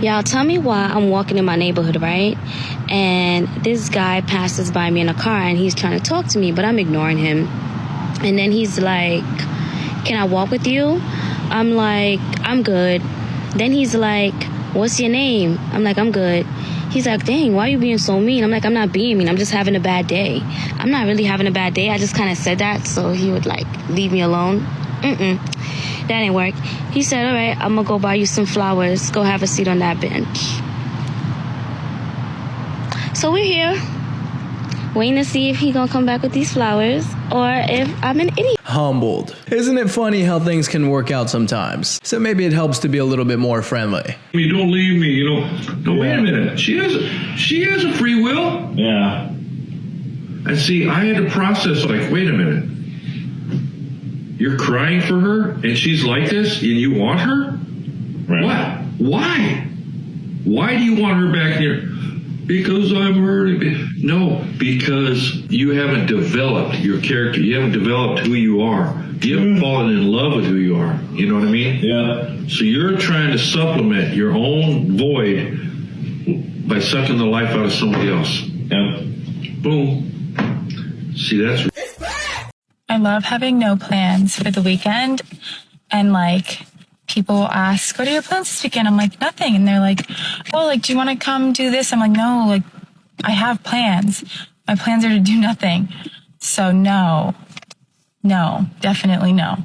Y'all, tell me why I'm walking in my neighborhood, right? And this guy passes by me in a car and he's trying to talk to me, but I'm ignoring him. And then he's like, can I walk with you? I'm like, I'm good. Then he's like, what's your name? I'm like, I'm good. He's like, dang, why are you being so mean? I'm like, I'm not being mean. I'm just having a bad day. I'm not really having a bad day. I just kind of said that so he would, like, leave me alone. That didn't work. He said, all right, I'm going to go buy you some flowers. Go have a seat on that bench. So we're here, waiting to see if he going to come back with these flowers or if I'm an idiot. Humbled. Isn't it funny how things can work out sometimes? So maybe it helps to be a little bit more friendly. You don't leave me, you know. No, wait a minute. She has a free will. Yeah. And see, I had to process, like, wait a minute. You're crying for her and she's like this and you want her? Right. What? Why? Why do you want her back here? Because I'm hurting. No, because you haven't developed your character. You haven't developed who you are. You haven't fallen in love with who you are. You know what I mean? Yeah. So you're trying to supplement your own void by sucking the life out of somebody else. Yeah. Boom. See, that's... I love having no plans for the weekend. And, like, people ask, what are your plans this weekend? I'm like, nothing. And they're like, well, like, do you want to come do this? I'm like, no, like, I have plans. My plans are to do nothing. So no, definitely no.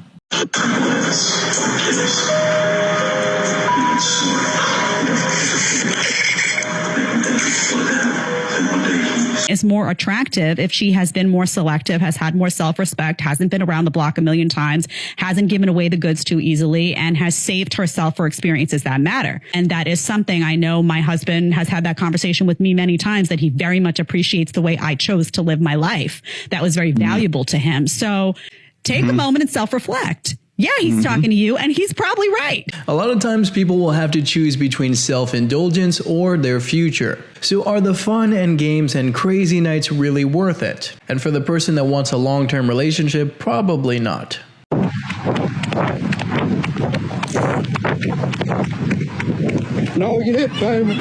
Is more attractive if she has been more selective, has had more self-respect, hasn't been around the block a million times, hasn't given away the goods too easily, and has saved herself for experiences that matter. And that is something I know my husband has had that conversation with me many times, that he very much appreciates the way I chose to live my life. That was very valuable to him. So take a moment and self-reflect. Yeah, he's talking to you, and he's probably right. A lot of times people will have to choose between self-indulgence or their future. So are the fun and games and crazy nights really worth it? And for the person that wants a long-term relationship, probably not. No, you did, baby.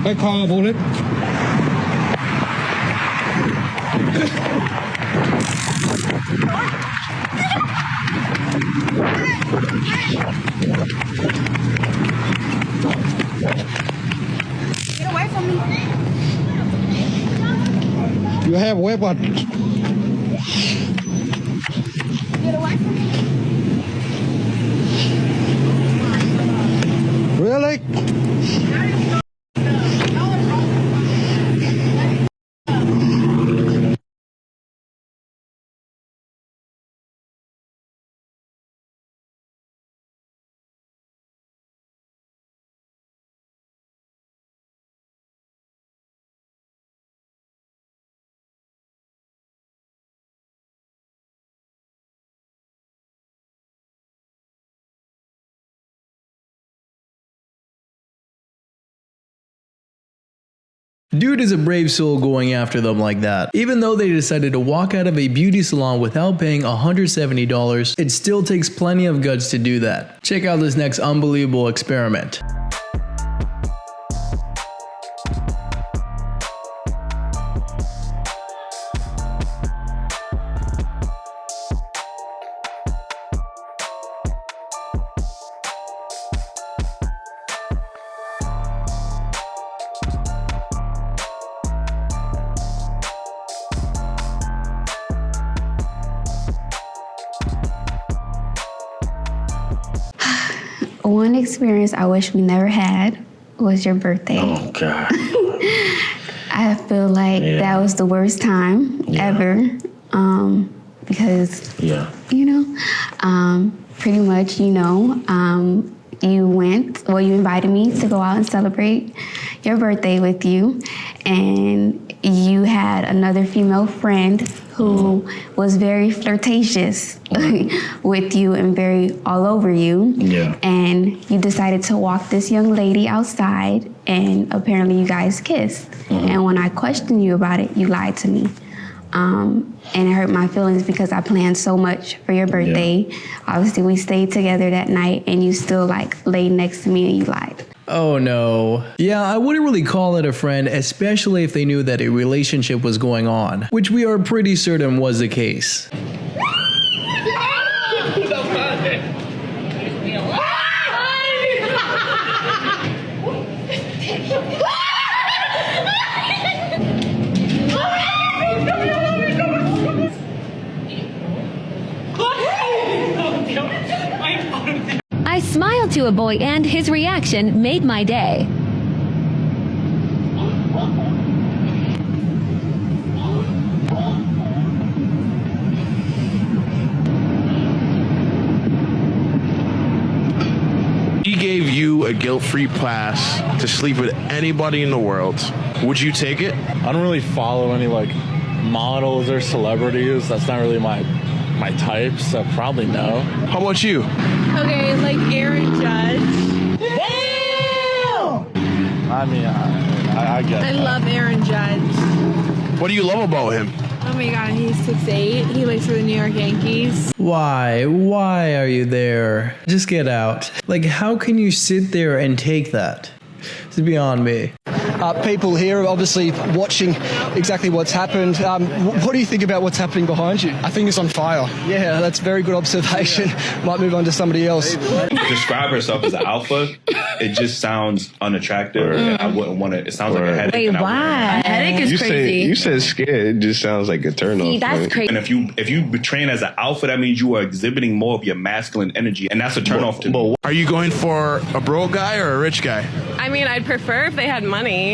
I call on it. Get away from me. You have weapons. Get away from me. Really? Dude is a brave soul going after them like that. Even though they decided to walk out of a beauty salon without paying $170, it still takes plenty of guts to do that. Check out this next unbelievable experiment. One experience I wish we never had was your birthday. Oh, God. I feel like that was the worst time ever. Because, you know, pretty much, you know, you invited me to go out and celebrate your birthday with you. And you had another female friend who was very flirtatious with you and very all over you. Yeah. And you decided to walk this young lady outside, and apparently you guys kissed. And when I questioned you about it, you lied to me. And it hurt my feelings because I planned so much for your birthday. Obviously, we stayed together that night, and you still, like, laid next to me and you lied. Oh no. Yeah, I wouldn't really call it a friend, especially if they knew that a relationship was going on, which we are pretty certain was the case. I smiled to a boy and his reaction made my day. He gave you a guilt-free pass to sleep with anybody in the world. Would you take it? I don't really follow any like models or celebrities. That's not really my type, so probably no. How about you? Okay, like Aaron Judge. I mean, I get I that. love Aaron Judge. What do you love about him? Oh my god, he's 6'8". He plays for the New York Yankees. Why? Why are you there? Just get out. Like, how can you sit there and take that? It's beyond me. People here are obviously watching exactly what's happened. What do you think about what's happening behind you? I think it's on fire. Yeah, that's very good observation. Might move on to somebody else. Describe herself as an alpha. It just sounds unattractive. And I wouldn't want to. It sounds like a headache. Wait, why? A headache is crazy. You said scared. It just sounds like a turn off. See, that's crazy. And if you train as an alpha, that means you are exhibiting more of your masculine energy, and that's a turn off to me. Are you going for a broke guy or a rich guy? I mean, I'd prefer if they had money.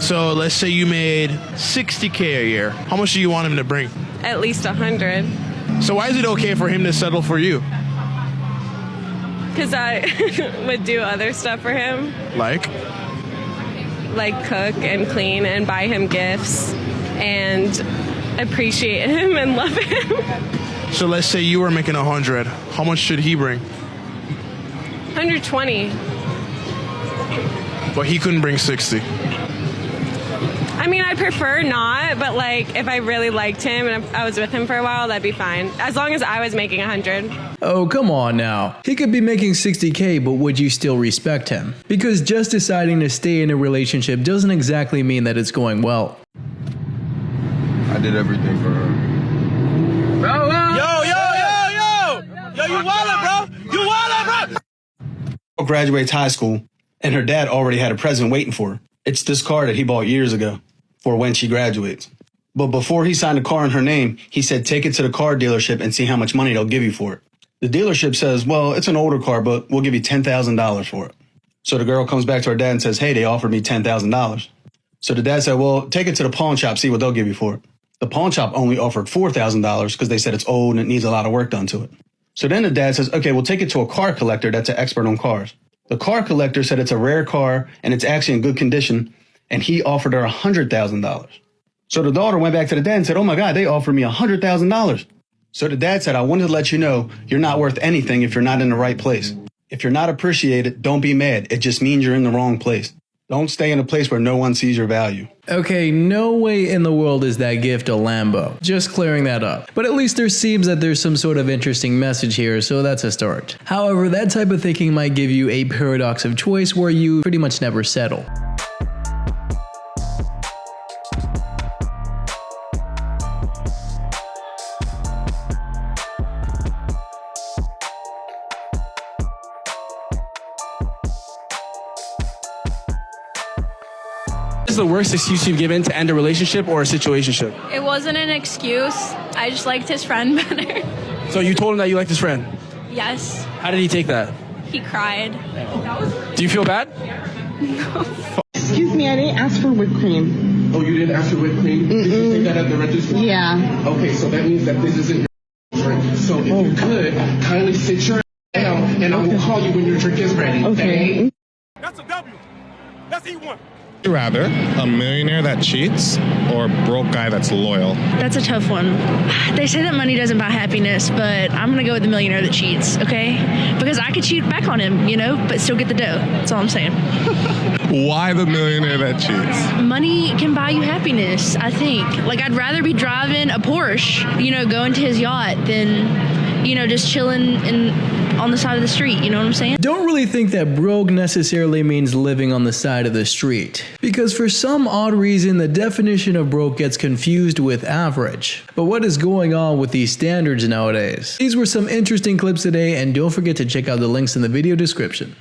So let's say you made $60K a year. How much do you want him to bring? At least 100. So why is it okay for him to settle for you? Because I would do other stuff for him. Like Cook and clean and buy him gifts and appreciate him and love him. So let's say you were making 100. How much should he bring? 120. But he couldn't bring 60. I mean, I prefer not, but like if I really liked him and I was with him for a while, that'd be fine. As long as I was making 100. Oh, come on now. He could be making 60K, but would you still respect him? Because just deciding to stay in a relationship doesn't exactly mean that it's going well. I did everything for her. Yo, you wildin', bro! You wildin', bro! Graduates high school, and her dad already had a present waiting for her. It's this car that he bought years ago for when she graduates. But before he signed a car in her name, he said, take it to the car dealership and see how much money they'll give you for it. The dealership says, well, it's an older car, but we'll give you $10,000 for it. So the girl comes back to her dad and says, hey, they offered me $10,000. So the dad said, well, take it to the pawn shop, see what they'll give you for it. The pawn shop only offered $4,000 because they said it's old and it needs a lot of work done to it. So then the dad says, okay, we'll take it to a car collector that's an expert on cars. The car collector said it's a rare car and it's actually in good condition, and he offered her $100,000. So the daughter went back to the dad and said, oh my God, they offered me $100,000. So the dad said, I wanted to let you know you're not worth anything if you're not in the right place. If you're not appreciated, don't be mad. It just means you're in the wrong place. Don't stay in a place where no one sees your value. Okay, no way in the world is that gift a Lambo. Just clearing that up. But at least there seems that there's some sort of interesting message here, so that's a start. However, that type of thinking might give you a paradox of choice where you pretty much never settle. Is the worst excuse you've given to end a relationship or a situationship? It wasn't an excuse. I just liked his friend better. So you told him that you liked his friend? Yes. How did he take that? He cried. Do you feel bad? Excuse me, I didn't ask for whipped cream. Oh, you didn't ask for whipped cream? Did you say that at the register? Yeah. Okay, so that means that this isn't your drink. So if you could, kindly sit your down, and I will call you when your drink is ready. Okay? That's a W. That's E1. Rather a millionaire that cheats or a broke guy that's loyal? That's a tough one. They say that money doesn't buy happiness, but I'm gonna go with the millionaire that cheats, okay? Because I could cheat back on him, you know, but still get the dough. That's all I'm saying. Why the millionaire that cheats? Money can buy you happiness, I think. Like, I'd rather be driving a Porsche, you know, going to his yacht than, you know, just chilling in on the side of the street. You know what I'm saying? Don't really think that broke necessarily means living on the side of the street, because for some odd reason the definition of broke gets confused with average. But what is going on with these standards nowadays? These were some interesting clips today, and don't forget to check out the links in the video description.